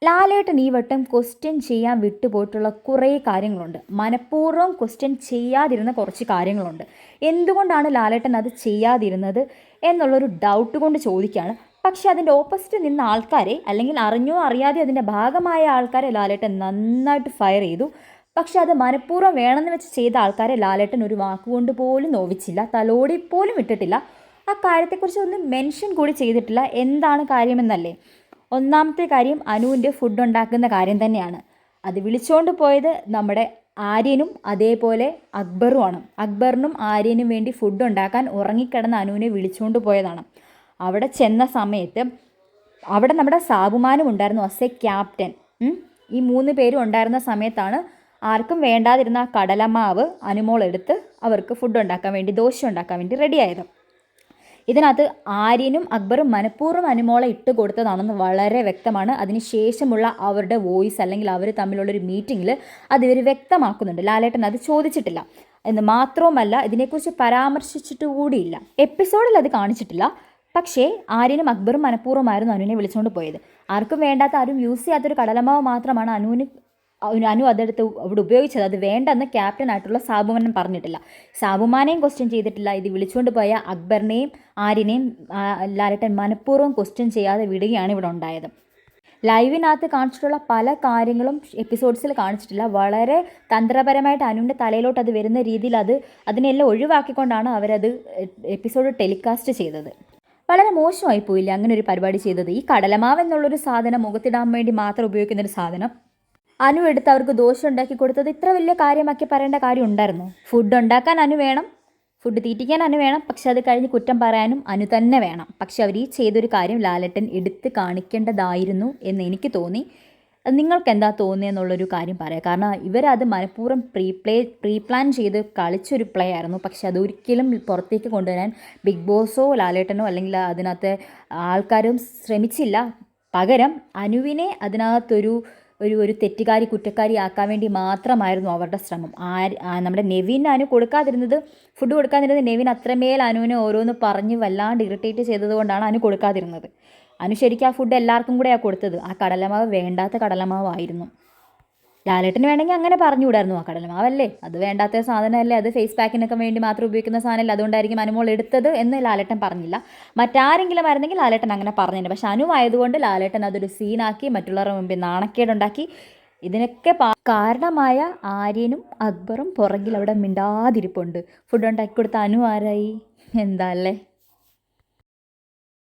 ലാലേട്ടൻ ഈ വട്ടം ക്വസ്റ്റ്യൻ ചെയ്യാൻ വിട്ടുപോയിട്ടുള്ള കുറേ കാര്യങ്ങളുണ്ട്. മനഃപൂർവ്വം ക്വസ്റ്റ്യൻ ചെയ്യാതിരുന്ന കുറച്ച് കാര്യങ്ങളുണ്ട്. എന്തുകൊണ്ടാണ് ലാലേട്ടൻ അത് ചെയ്യാതിരുന്നത് എന്നുള്ളൊരു ഡൗട്ട് കൊണ്ട് ചോദിക്കുകയാണ്. പക്ഷേ അതിൻ്റെ ഓപ്പോസിറ്റ് നിന്ന ആൾക്കാരെ, അല്ലെങ്കിൽ അറിഞ്ഞോ അറിയാതെ അതിൻ്റെ ഭാഗമായ ആൾക്കാരെ ലാലേട്ടൻ നന്നായിട്ട് ഫയർ ചെയ്തു. പക്ഷെ അത് മനഃപൂർവ്വം വേണമെന്ന് വെച്ച് ചെയ്ത ആൾക്കാരെ ലാലേട്ടൻ ഒരു വാക്കുകൊണ്ട് പോലും നോവിച്ചില്ല, തലോടി പോലും ഇട്ടിട്ടില്ല. ആ കാര്യത്തെക്കുറിച്ച് ഒന്നും മെൻഷൻ കൂടി ചെയ്തിട്ടില്ല. എന്താണ് കാര്യമെന്നല്ലേ? ഒന്നാമത്തെ കാര്യം അനുവിൻ്റെ ഫുഡ് ഉണ്ടാക്കുന്ന കാര്യം തന്നെയാണ്. അത് വിളിച്ചുകൊണ്ട് പോയത് നമ്മുടെ ആര്യനും അതേപോലെ അക്ബറുമാണ്. അക്ബറിനും ആര്യനും വേണ്ടി ഫുഡ് ഉണ്ടാക്കാൻ ഉറങ്ങിക്കിടന്ന അനുവിനെ വിളിച്ചുകൊണ്ട് പോയതാണ്. അവിടെ ചെന്ന സമയത്ത് അവിടെ നമ്മുടെ സാബുമാനും ഉണ്ടായിരുന്നു അസ് എ ക്യാപ്റ്റൻ. ഈ 3 പേരും ഉണ്ടായിരുന്ന സമയത്താണ് ആർക്കും വേണ്ടാതിരുന്ന ആ കടലമാവ് അനുമോൾ എടുത്ത് അവർക്ക് ഫുഡ് ഉണ്ടാക്കാൻ വേണ്ടി, ദോശ ഉണ്ടാക്കാൻ വേണ്ടി റെഡിയായത്. ഇതിനകത്ത് ആര്യനും അക്ബറും മനഃപൂർവ്വം അനുമോളെ ഇട്ട് കൊടുത്തതാണെന്ന് വളരെ വ്യക്തമാണ്. അതിനുശേഷമുള്ള അവരുടെ വോയിസ്, അല്ലെങ്കിൽ അവർ തമ്മിലുള്ളൊരു മീറ്റിങ്ങിൽ അത് ഇവർ വ്യക്തമാക്കുന്നുണ്ട്. ലാലേട്ടൻ അത് ചോദിച്ചിട്ടില്ല എന്ന് മാത്രവുമല്ല, ഇതിനെക്കുറിച്ച് പരാമർശിച്ചിട്ട് കൂടിയില്ല. എപ്പിസോഡിൽ അത് കാണിച്ചിട്ടില്ല. പക്ഷേ ആര്യനും അക്ബറും മനഃപൂർവ്വമായിരുന്നു അനുവിനെ വിളിച്ചുകൊണ്ട് പോയത്. ആർക്കും വേണ്ടാത്ത, ആരും യൂസ് ചെയ്യാത്തൊരു കടലമാവ് മാത്രമാണ് അനു അതെടുത്ത് അവിടെ ഉപയോഗിച്ചത്. അത് വേണ്ടെന്ന് ക്യാപ്റ്റനായിട്ടുള്ള സാബുമാനൻ പറഞ്ഞിട്ടില്ല. സാബുമാനെയും ക്വസ്റ്റ്യൻ ചെയ്തിട്ടില്ല. ഇത് വിളിച്ചുകൊണ്ട് പോയ അക്ബറിനെയും ആര്യനെയും ലാലേട്ടൻ മനഃപൂർവ്വം ക്വസ്റ്റ്യൻ ചെയ്യാതെ വിടുകയാണ് ഇവിടെ ഉണ്ടായത്. ലൈവിനകത്ത് കാണിച്ചിട്ടുള്ള പല കാര്യങ്ങളും എപ്പിസോഡ്സിൽ കാണിച്ചിട്ടില്ല. വളരെ തന്ത്രപരമായിട്ട് അനുവിൻ്റെ തലയിലോട്ട് അത് വരുന്ന രീതിയിൽ അതിനെല്ലാം ഒഴിവാക്കിക്കൊണ്ടാണ് അവരത് എപ്പിസോഡ് ടെലികാസ്റ്റ് ചെയ്തത്. വളരെ മോശമായി പോയില്ല അങ്ങനെ ഒരു പരിപാടി ചെയ്തത്. ഈ കടലമാവ് എന്നുള്ളൊരു സാധനം, മുഖത്തിടാൻ വേണ്ടി മാത്രം ഉപയോഗിക്കുന്നൊരു സാധനം, അനു എടുത്ത് അവർക്ക് ദോശ ഉണ്ടാക്കി കൊടുത്തത് ഇത്ര വലിയ കാര്യമാക്കി പറയേണ്ട കാര്യം ഉണ്ടായിരുന്നു? ഫുഡ് ഉണ്ടാക്കാൻ അനു വേണം, ഫുഡ് തീറ്റിക്കാൻ അനു വേണം, പക്ഷെ അത് കഴിഞ്ഞ് കുറ്റം പറയാനും അനു തന്നെ വേണം. പക്ഷെ അവർ ഈ ചെയ്തൊരു കാര്യം ലാലേട്ടൻ എടുത്ത് കാണിക്കേണ്ടതായിരുന്നു എന്ന് എനിക്ക് തോന്നി. നിങ്ങൾക്ക് എന്താ തോന്നിയെന്നുള്ളൊരു കാര്യം പറയാം. കാരണം ഇവരത് മനഃപൂർവ്വം പ്രീ പ്ലാൻ ചെയ്ത് കളിച്ചൊരു പ്ലേ ആയിരുന്നു. പക്ഷെ അതൊരിക്കലും പുറത്തേക്ക് കൊണ്ടുവരാൻ ബിഗ് ബോസോ ലാലേട്ടനോ അല്ലെങ്കിൽ അതിനകത്ത് ആൾക്കാരും ശ്രമിച്ചില്ല. പകരം അനുവിനെ അതിനകത്തൊരു ഒരു തെറ്റുകാരി, കുറ്റക്കാരി ആക്കാൻ വേണ്ടി മാത്രമായിരുന്നു അവരുടെ ശ്രമം. നമ്മുടെ നെവിൻ അനു ഫുഡ് കൊടുക്കാതിരുന്നത് നെവിൻ അത്രമേൽ അനുവിനെ ഓരോന്ന് പറഞ്ഞ് വല്ലാണ്ട് ഇറിറ്റേറ്റ് ചെയ്തതുകൊണ്ടാണ് അനു കൊടുക്കാതിരുന്നത്. അനു ശരിക്കും ആ ഫുഡ് എല്ലാവർക്കും കൂടെയാണ് കൊടുത്തത്. ആ കടലമാവ് വേണ്ടാത്ത കടലമാവായിരുന്നു. ലാലേട്ടന് വേണമെങ്കിൽ അങ്ങനെ പറഞ്ഞുകൂടായിരുന്നു, ആ കടലമാവല്ലേ, അത് വേണ്ടാത്ത സാധനമല്ലേ, അത് ഫേസ് പാക്കിനൊക്കെ വേണ്ടി മാത്രം ഉപയോഗിക്കുന്ന സാധനമല്ല, അതുകൊണ്ടായിരിക്കും അനുമോൾ എടുത്തത് എന്ന് ലാലേട്ടൻ പറഞ്ഞില്ല. മറ്റാരെങ്കിലും ആയിരുന്നെങ്കിൽ ലാലേട്ടൻ അങ്ങനെ പറഞ്ഞില്ല. പക്ഷെ അനു ആയതുകൊണ്ട് ലാലേട്ടൻ അതൊരു സീനാക്കി മറ്റുള്ളവരുടെ മുമ്പിൽ നാണക്കേടുണ്ടാക്കി. ഇതിനൊക്കെ കാരണമായ ആര്യനും അക്ബറും പുറകിൽ അവിടെ മിണ്ടാതിരിപ്പുണ്ട്. ഫുഡ് ഉണ്ടാക്കി കൊടുത്ത അനു ആരായി? എന്താ അല്ലേ?